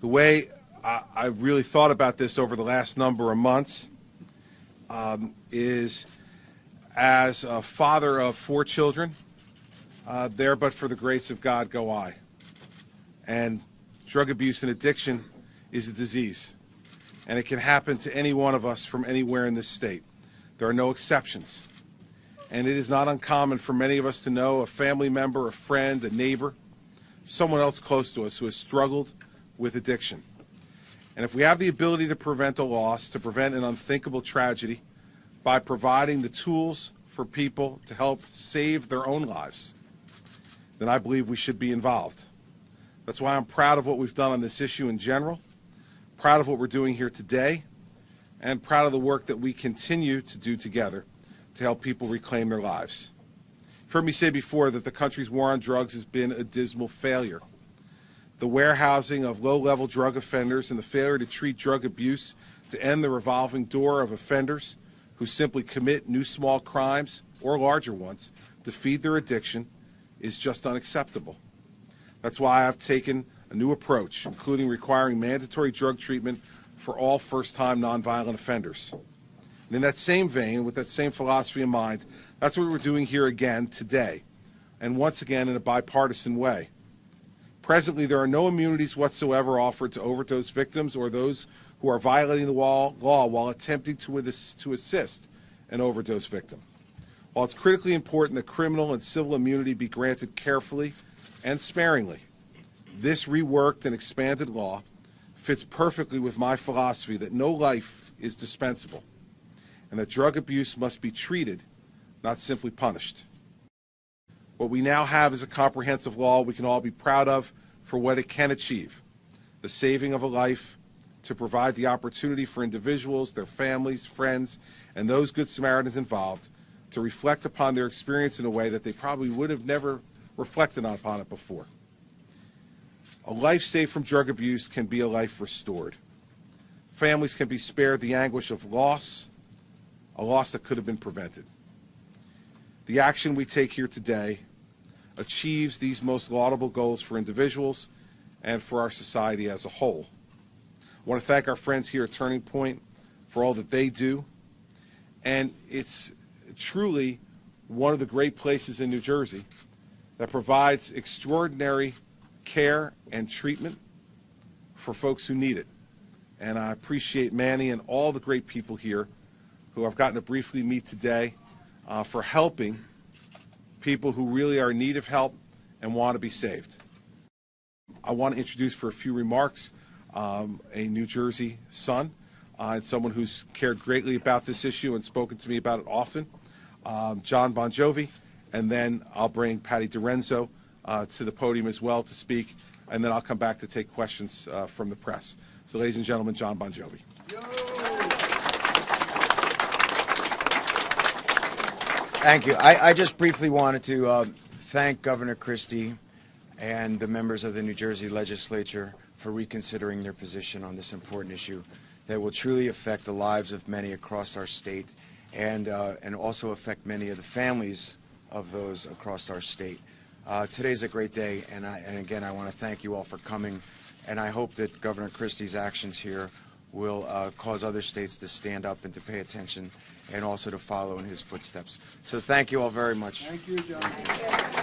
The way I've really thought about this over the last number of months is, as a father of 4 children, there but for the grace of God go I. And drug abuse and addiction is a disease, and it can happen to any one of us from anywhere in this state. There are no exceptions. And it is not uncommon for many of us to know a family member, a friend, a neighbor, someone else close to us who has struggled with addiction. And if we have the ability to prevent a loss, to prevent an unthinkable tragedy, by providing the tools for people to help save their own lives, then I believe we should be involved. That's why I'm proud of what we've done on this issue in general, proud of what we're doing here today, and proud of the work that we continue to do together to help people reclaim their lives. You've heard me say before that the country's war on drugs has been a dismal failure. The warehousing of low-level drug offenders and the failure to treat drug abuse to end the revolving door of offenders who simply commit new small crimes or larger ones to feed their addiction is just unacceptable. That's why I've taken a new approach, including requiring mandatory drug treatment for all first-time nonviolent offenders. And in that same vein, with that same philosophy in mind, that's what we're doing here again today, and once again in a bipartisan way. Presently, there are no immunities whatsoever offered to overdose victims or those who are violating the law while attempting to assist an overdose victim. While it's critically important that criminal and civil immunity be granted carefully and sparingly, this reworked and expanded law fits perfectly with my philosophy that no life is dispensable and that drug abuse must be treated, not simply punished. What we now have is a comprehensive law we can all be proud of for what it can achieve: the saving of a life, to provide the opportunity for individuals, their families, friends, and those good Samaritans involved to reflect upon their experience in a way that they probably would have never reflected upon it before. A life saved from drug abuse can be a life restored. Families can be spared the anguish of loss, a loss that could have been prevented. The action we take here today achieves these most laudable goals for individuals and for our society as a whole. I want to thank our friends here at Turning Point for all that they do, and it's truly one of the great places in New Jersey that provides extraordinary care and treatment for folks who need it. And I appreciate Manny and all the great people here who I've gotten to briefly meet today for helping people who really are in need of help and want to be saved. I want to introduce for a few remarks a New Jersey son and someone who's cared greatly about this issue and spoken to me about it often, Jon Bon Jovi, and then I'll bring Patty DiRenzo to the podium as well to speak, and then I'll come back to take questions from the press. So, ladies and gentlemen, Jon Bon Jovi. Thank you. I just briefly wanted to thank Governor Christie and the members of the New Jersey legislature for reconsidering their position on this important issue that will truly affect the lives of many across our state and also affect many of the families of those across our state. Today's a great day, and again, I want to thank you all for coming, and I hope that Governor Christie's actions here will cause other states to stand up and to pay attention and also to follow in his footsteps. So thank you all very much. Thank you, John. Thank you.